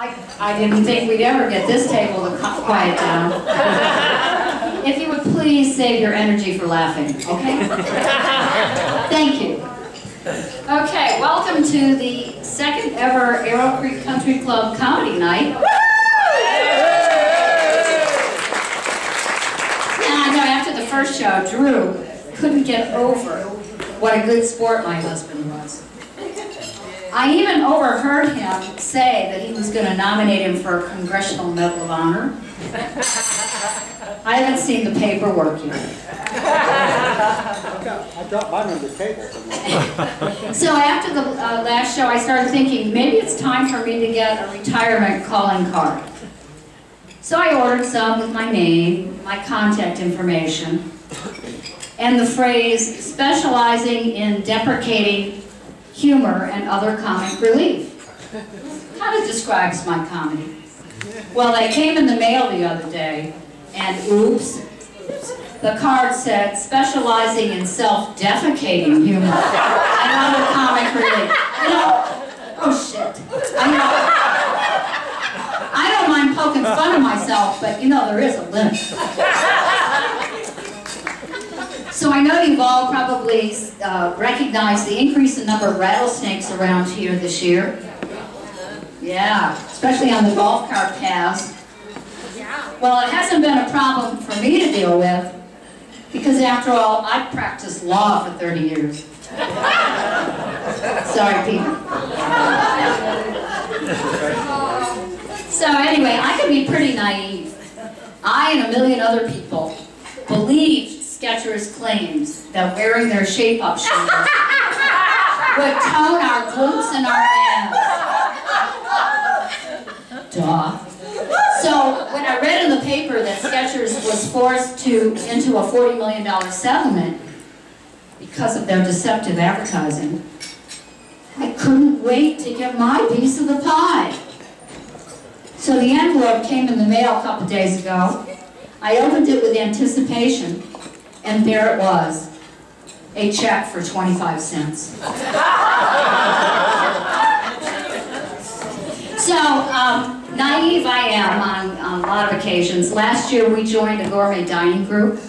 I didn't think we'd ever get this table to quiet down. If you would please save your energy for laughing, okay? Thank you. Okay, welcome to the second ever Arrowcreek Country Club Comedy Night. And I know after the first show, Drew couldn't get over what a good sport my husband was. I even overheard him say that he was going to nominate him for a Congressional Medal of Honor. I haven't seen the paperwork yet. I dropped mine on the table. So after the last show, I started thinking, maybe it's time for me to get a retirement calling card. So I ordered some with my name, my contact information, and the phrase, specializing in deprecating humor and other comic relief. Kind of describes my comedy. Well, they came in the mail the other day, and oops, the card said, specializing in self-defecating humor and other comic relief. You know, oh shit. I don't mind poking fun of myself, but you know, there is a limit. So I know you've all probably recognized the increase in number of rattlesnakes around here this year. Yeah, especially on the golf cart paths. Well, it hasn't been a problem for me to deal with, because after all, I've practiced law for 30 years. Sorry, Peter. So anyway, I can be pretty naive. I and a million other people believed Skechers' claims that wearing their shape-up shoes would tone our glutes and our abs. Duh. So when I read in the paper that Skechers was forced into a $40 million settlement because of their deceptive advertising, I couldn't wait to get my piece of the pie. So the envelope came in the mail a couple days ago. I opened it with anticipation, and there it was, a check for 25 cents. So, naive I am on a lot of occasions. Last year we joined a gourmet dining group.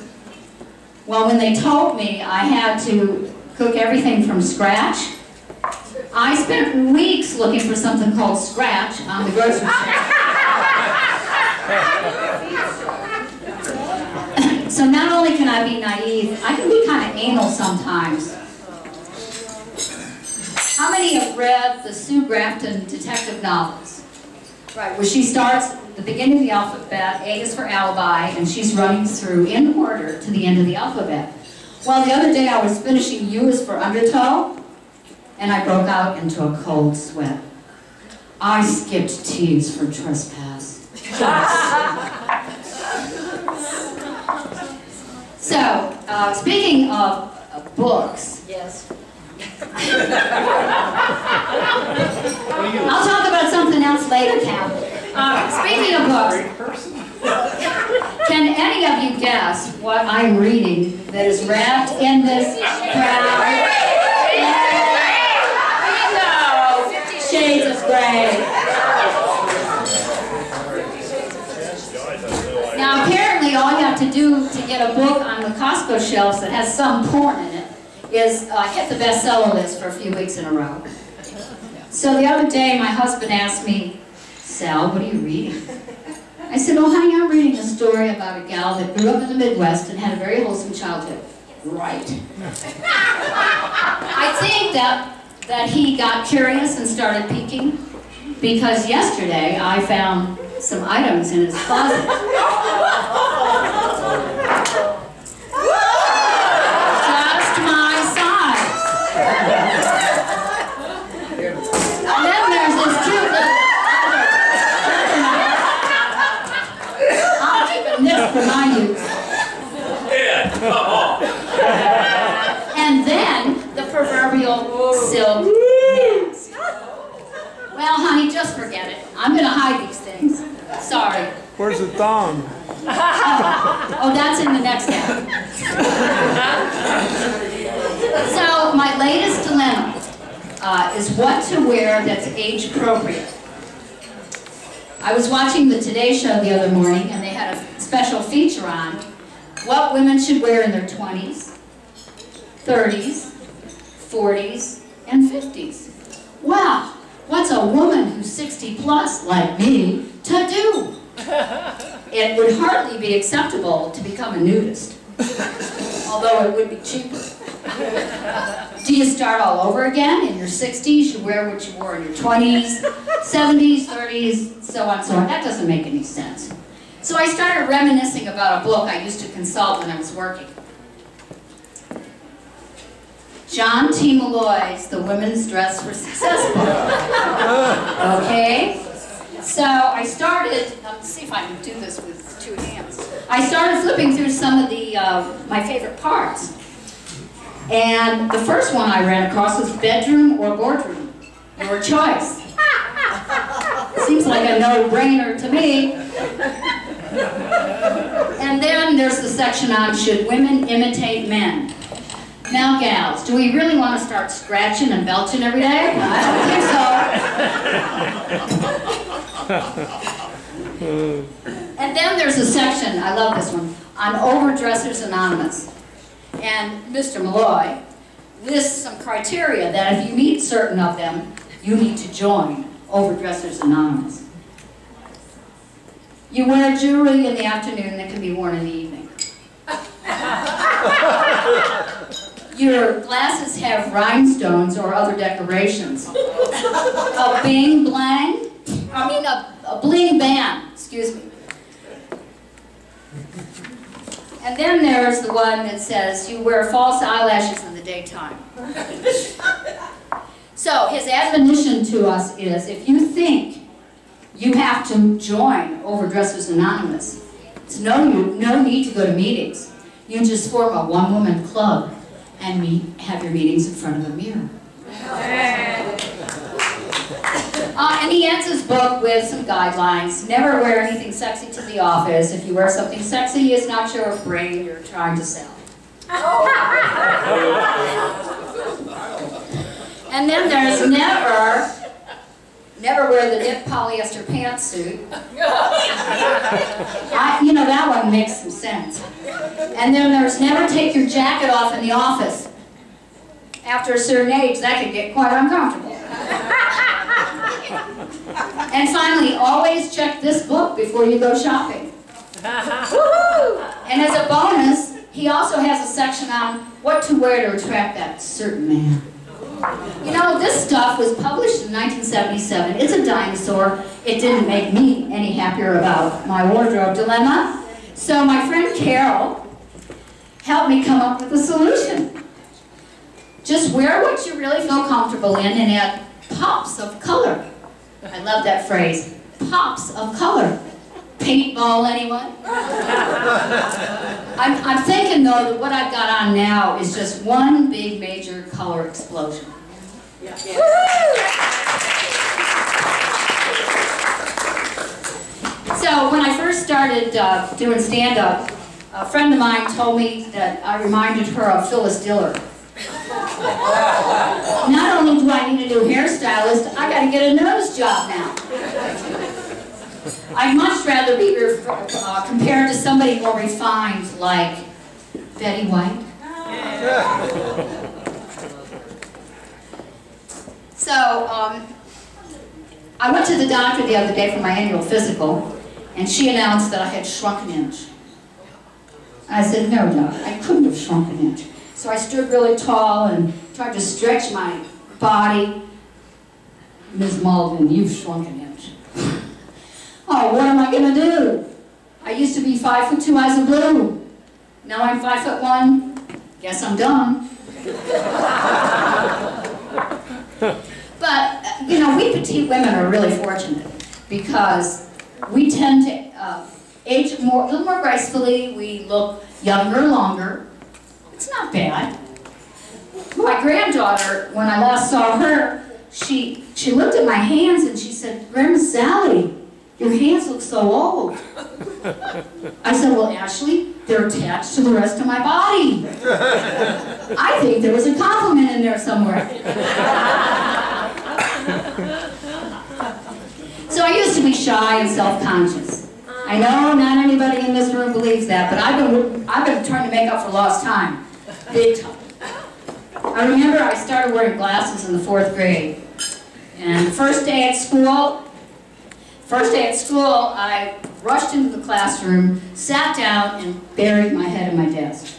Well, when they told me I had to cook everything from scratch, I spent weeks looking for something called scratch on the grocery store. So not only can I be naive, I can be kind of anal sometimes. How many have read the Sue Grafton detective novels? Right, where she starts at the beginning of the alphabet, A is for alibi, and she's running through in order to the end of the alphabet. Well, the other day I was finishing U is for undertow, and I broke out into a cold sweat. I skipped T's for trespass. So, speaking of books, yes. I'll talk about something else later, Cal. Speaking of books, can any of you guess what I'm reading that is wrapped in this brown? Bingo! 50 Shades of Grey. Now, apparently, all you have to do to get a book on the Costco shelves that has some porn in it is hit the bestseller list for a few weeks in a row. So the other day, my husband asked me, Sal, what are you reading? I said, oh, honey, I'm reading a story about a gal that grew up in the Midwest and had a very wholesome childhood. Right. I think that he got curious and started peeking, because yesterday I found some items in his closet. Just my size. And then there's this cute little... I'll keep this for my use. Yeah, come on. And then the proverbial silk mask. Well, honey, just forget it. I'm going to hide these things. Sorry. Where's the thong? Oh, that's in the next app. So, my latest dilemma is what to wear that's age appropriate. I was watching the Today Show the other morning, and they had a special feature on what women should wear in their 20s, 30s, 40s, and 50s. Wow, what's a woman who's 60 plus, like me, to do? It would hardly be acceptable to become a nudist, although it would be cheaper. Do you start all over again? In your 60s, you wear what you wore in your 20s, 70s, 30s, so on and so on. That doesn't make any sense. So I started reminiscing about a book I used to consult when I was working. John T. Malloy's The Women's Dress for Success book. Okay? So I started, let's see if I can do this with 2 hands. I started flipping through some of the my favorite parts. And the first one I ran across was bedroom or boardroom. Your choice. Seems like a no-brainer to me. And then there's the section on should women imitate men. Now, gals, do we really want to start scratching and belching every day? I don't think so. And then there's a section, I love this one, on Overdressers Anonymous. And Mr. Malloy lists some criteria that if you meet certain of them, you need to join Overdressers Anonymous. You wear jewelry in the afternoon that can be worn in the evening. Your glasses have rhinestones or other decorations. A bling bang, a bling band, excuse me. And then there's the one that says you wear false eyelashes in the daytime. So his admonition to us is if you think you have to join Overdressers Anonymous, it's no need to go to meetings. You just form a one-woman club and have your meetings in front of a mirror. And he ends his book with some guidelines. Never wear anything sexy to the office. If you wear something sexy, it's not your brain you're trying to sell. And then there's never wear the knit polyester pantsuit. You know, that one makes some sense. And then there's never take your jacket off in the office. After a certain age, that can get quite uncomfortable. And finally, always check this book before you go shopping. And as a bonus, he also has a section on what to wear to attract that certain man. You know, this stuff was published in 1977. It's a dinosaur. It didn't make me any happier about my wardrobe dilemma. So my friend Carol helped me come up with a solution. Just wear what you really feel comfortable in and add pops of color. I love that phrase, pops of color. Paintball, anyone? I'm thinking, though, that what I've got on now is just one big major color explosion. Yeah. So when I first started doing stand-up, a friend of mine told me that I reminded her of Phyllis Diller. Not only do I need a new hairstylist, I got to get a nose job now. I'd much rather be compared to somebody more refined like Betty White. So, I went to the doctor the other day for my annual physical, and she announced that I had shrunk an inch. I said, no, Doc, I couldn't have shrunk an inch. So I stood really tall and tried to stretch my body. Ms. Malden, you've shrunk an inch. Oh, what am I going to do? I used to be 5'2" eyes of blue. Now I'm 5'1". Guess I'm done. But, you know, we petite women are really fortunate because we tend to age a little more gracefully. We look younger, longer. It's not bad. My granddaughter, when I last saw her, she looked at my hands and she said, Grandma Sally, your hands look so old. I said, well, Ashley, they're attached to the rest of my body. I think there was a compliment in there somewhere. So I used to to be shy and self-conscious. I know not anybody in this room believes that, but I've been trying to make up for lost time. Big time. I remember I started wearing glasses in the 4th grade. And the first day at school, I rushed into the classroom, sat down, and buried my head in my desk.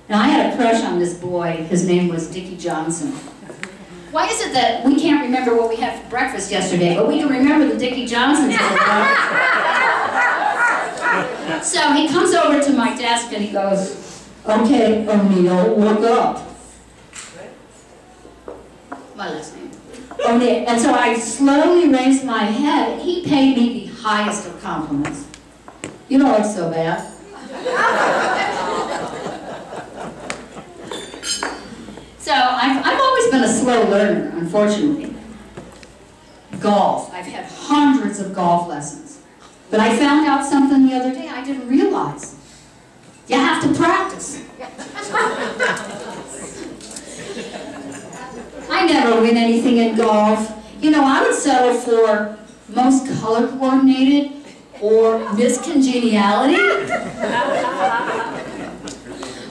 Now, I had a crush on this boy. His name was Dickie Johnson. Why is it that we can't remember what we had for breakfast yesterday, but we can remember the Dickie Johnsons? So he comes over to my desk and he goes, "Okay, O'Neill, look up." My last name. O'Neill. And so I slowly raised my head, and he paid me the highest of compliments. "You don't look so bad." So I've always been a slow learner, unfortunately. Golf. I've had hundreds of golf lessons. But I found out something the other day I didn't realize. You have to practice. I never win anything in golf. You know, I would settle for most color coordinated or miscongeniality.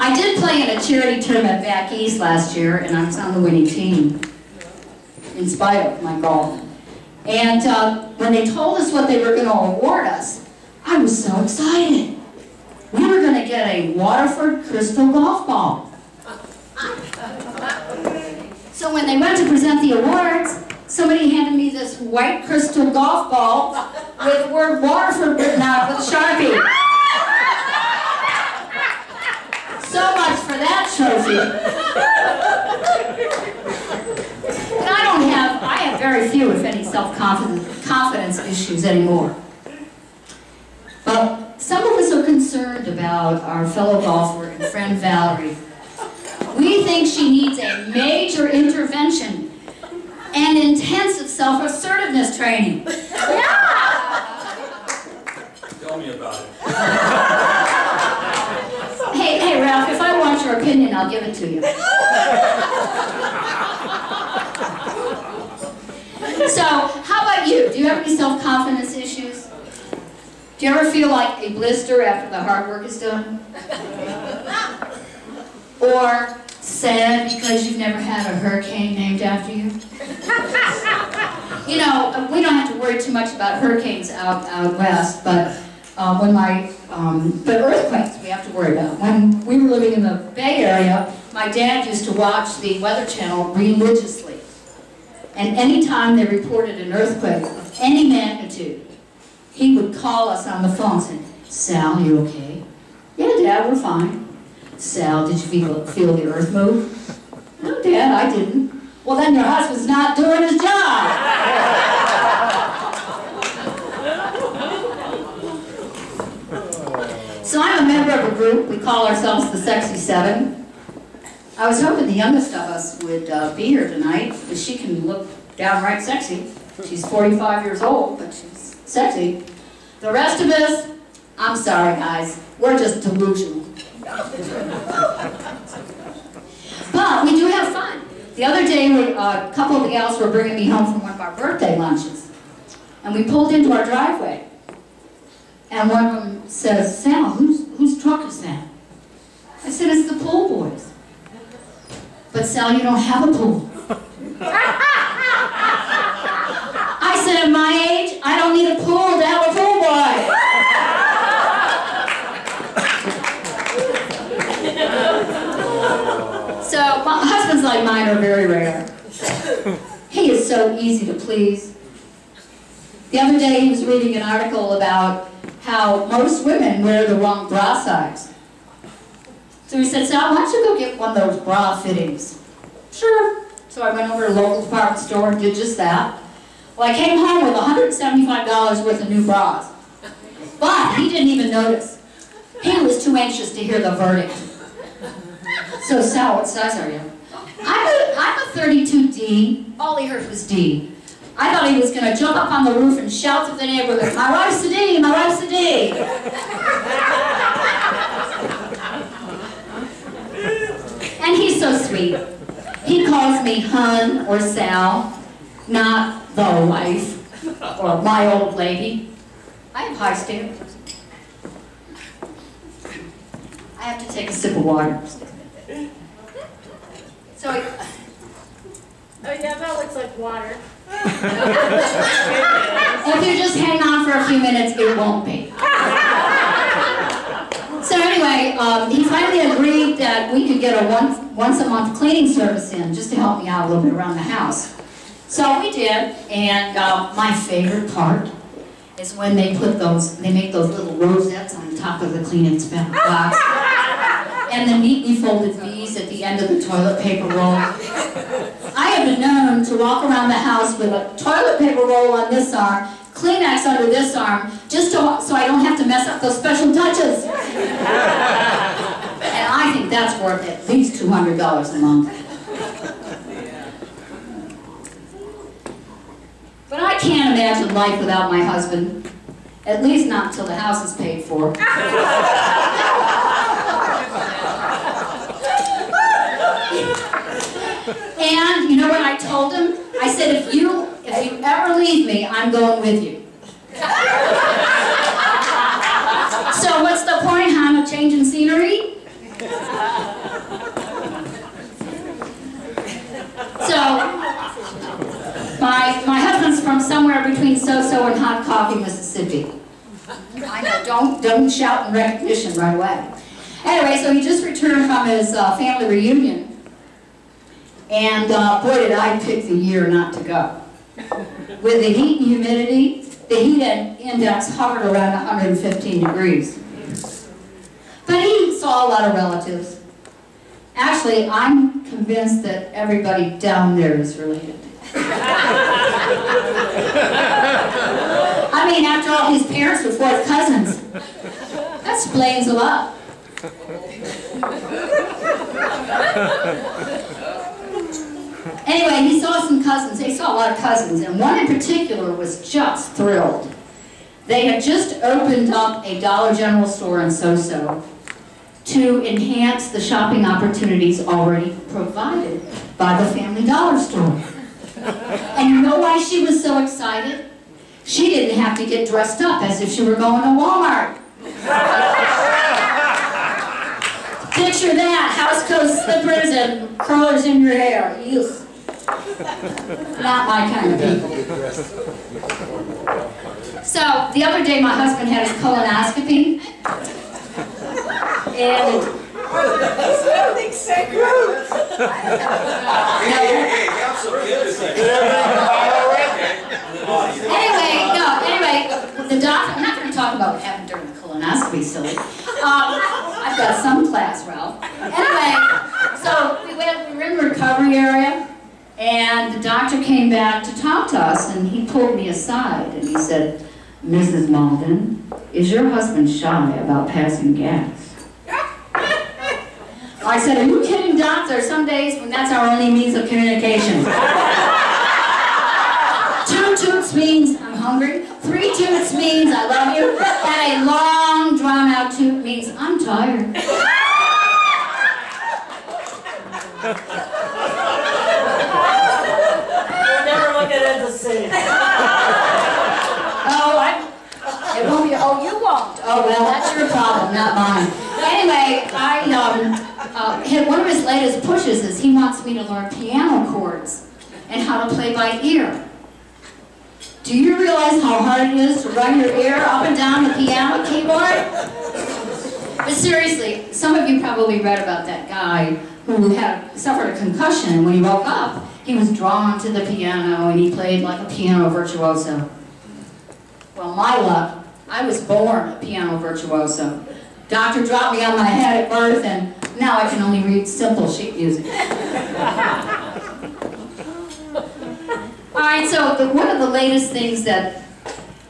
I did play in a charity tournament back east last year, and I was on the winning team, in spite of my golf. And when they told us what they were going to award us, I was so excited. We were going to get a Waterford crystal golf ball. So when they went to present the awards, somebody handed me this white crystal golf ball with the word Waterford written out with a Sharpie. So much for that trophy. But I have very few, if any, self-confidence issues anymore. But some of us are concerned about our fellow golfer and friend Valerie. We think she needs a major intervention and intensive self-assertiveness training. Tell me about it. Hey, Ralph, if I want your opinion, I'll give it to you. So, how about you? Do you have any self-confidence issues? Do you ever feel like a blister after the hard work is done? Or sad because you've never had a hurricane named after you? You know, we don't have to worry too much about hurricanes out west, but but earthquakes we have to worry about. When we were living in the Bay Area, my dad used to watch the Weather Channel religiously. And anytime they reported an earthquake of any magnitude, he would call us on the phone and say, "Sal, you okay?" "Yeah, Dad, we're fine." "Sal, did you feel the earth move?" "No, Dad, I didn't." "Well, then your husband's not doing his job." So I'm a member of a group. We call ourselves the Sexy Seven. I was hoping the youngest of us would be here tonight, because she can look downright sexy. She's 45 years old, but she's sexy. The rest of us, I'm sorry guys, we're just delusional. But we do have fun. The other day, a couple of the gals were bringing me home from one of our birthday lunches. And we pulled into our driveway. And one of them says, "Sal, whose truck is that?" I said, "It's the pool boys." "But Sal, you don't have a pool." I said, "At my age, I don't need a pool to have a pool boy." So husbands like mine are very rare. He is so easy to please. The other day he was reading an article about how most women wear the wrong bra size. So he said, "Sal, why don't you go get one of those bra fittings?" "Sure." So I went over to a local department store and did just that. Well, I came home with $175 worth of new bras. But he didn't even notice. He was too anxious to hear the verdict. "So Sal, what size are you?" I'm a 32D. All he heard was D. I thought he was going to jump up on the roof and shout to the neighborhood, "My wife's a D, my wife's a D." And he's so sweet. He calls me Hun or Sal, not the wife. or my old lady. I have high standards. I have to take a sip of water. So, oh yeah, that looks like water. if you just hang on for a few minutes, it won't be. So anyway, he finally agreed that we could get a once a month cleaning service in, just to help me out a little bit around the house. So we did, and my favorite part is when they make those little rosettes on top of the cleaning box, and the neatly folded V's at the end of the toilet paper roll. I have been known to walk around the house with a toilet paper roll on this arm, Kleenex under this arm, just so I don't have to mess up those special touches. And I think that's worth at least $200 a month. But I can't imagine life without my husband, at least not until the house is paid for. And you know what I told him? I said, if you ever leave me, I'm going with you. So what's the point, huh, of changing scenery? So, my husband's from somewhere between So-So and Hot Coffee, Mississippi. I know, don't shout in recognition right away. Anyway, so he just returned from his family reunion. And boy, did I pick the year not to go. With the heat and humidity, the heat index hovered around 115 degrees. But he saw a lot of relatives. Actually, I'm convinced that everybody down there is related. I mean, after all, his parents were fourth cousins. That explains a lot. Anyway, he saw some cousins. They saw a lot of cousins, and one in particular was just thrilled. They had just opened up a Dollar General store in So-So to enhance the shopping opportunities already provided by the Family Dollar store. And you know why she was so excited? She didn't have to get dressed up as if she were going to Walmart. Picture that, house coat slippers and curlers in your hair. Ugh. Not my kind of people. So, the other day my husband had his colonoscopy. And... Nothing sacred. Anyway, the doctor, I'm not going to talk about what happened during the colonoscopy, silly. I've got some class, Ralph. Anyway, so we were in the recovery area, and the doctor came back to talk to us, and he pulled me aside, and he said, Mrs. Malden, is your husband shy about passing gas? I said, are you kidding, Doc? There are some days when that's our only means of communication. 2 toots means I'm hungry. 3 toots means I love you. And a long, drawn-out toot means I'm tired. We'll never look at it the same. It won't be, oh, you won't. Oh, well, that's your problem, not mine. Anyway, one of his latest pushes is he wants me to learn piano chords and how to play by ear. Do you realize how hard it is to run your ear up and down the piano keyboard? But seriously, some of you probably read about that guy who suffered a concussion, and when he woke up, he was drawn to the piano and he played like a piano virtuoso. Well, my luck, I was born a piano virtuoso. Doctor dropped me on my head at birth, and now I can only read simple sheet music. All right, so one of the latest things that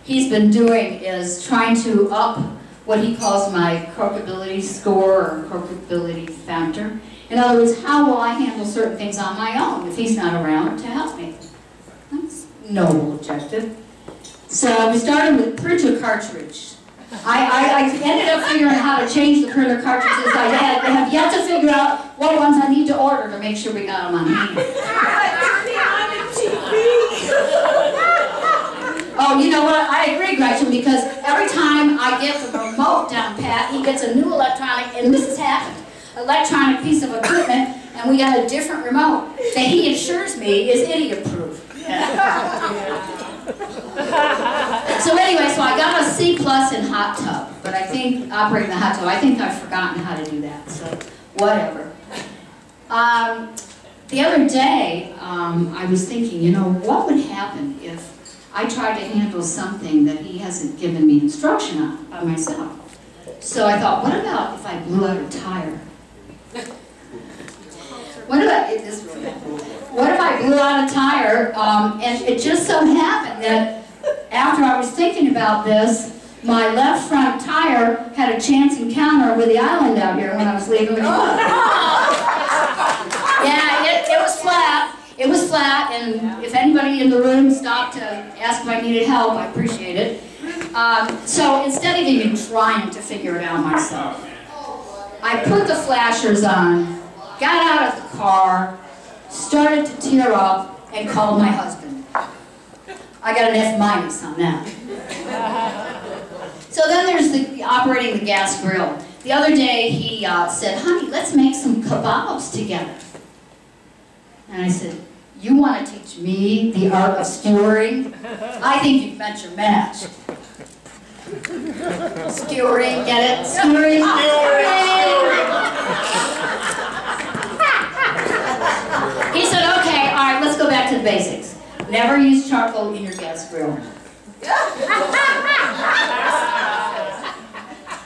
he's been doing is trying to up what he calls my croakability score or croakability factor. In other words, how will I handle certain things on my own if he's not around to help me? That's a noble objective. So we started with printer cartridge. I ended up figuring out how to change the printer cartridges I have yet to figure out what ones I need to order to make sure we got them on hand. Turn it on the TV. Oh, So, you know what, I agree, Gretchen, because every time I get the remote down pat, he gets a new electronic, and this has happened, electronic piece of equipment, and we got a different remote that he assures me is idiot-proof. So anyway, so I got a C+ in hot tub, but I think, operating the hot tub, I think I've forgotten how to do that, so whatever. The other day, I was thinking, you know, what would happen if I tried to handle something that he hasn't given me instruction on by myself? So I thought, what about if I blew out a tire? What if I blew out a tire, and it just so happened that after I was thinking about this, my left front tire had a chance encounter with the island out here when I was leaving the club. Yeah, it was flat. It was flat, and if anybody in the room stopped to ask if I needed help, I appreciate it. So instead of even trying to figure it out myself, I put the flashers on, got out of the car, started to tear up, and called my husband. I got an F- on that. So then there's the operating the gas grill. The other day he said, honey, let's make some kebabs together. And I said, you want to teach me the art of skewering? I think you've met your match. Skewering, get it? Skewering. He said, okay, all right, let's go back to the basics. Never use charcoal in your gas grill.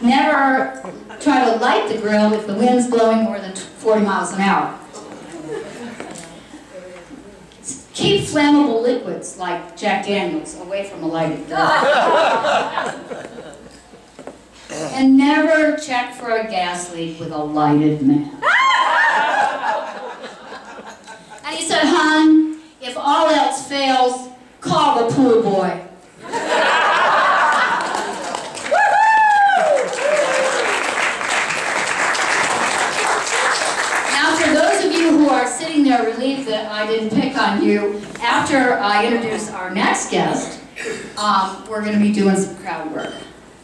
Never try to light the grill if the wind's blowing more than 40 miles an hour. Keep flammable liquids like Jack Daniels away from a lighted grill. And never check for a gas leak with a lighted man. And he said, hon, if all else fails, call the pool boy. Now, for those of you who are sitting there relieved that I didn't pick on you, after I introduce our next guest, we're going to be doing some crowd work.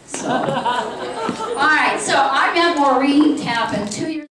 So, all right, so I met Maureen Tappan 2 years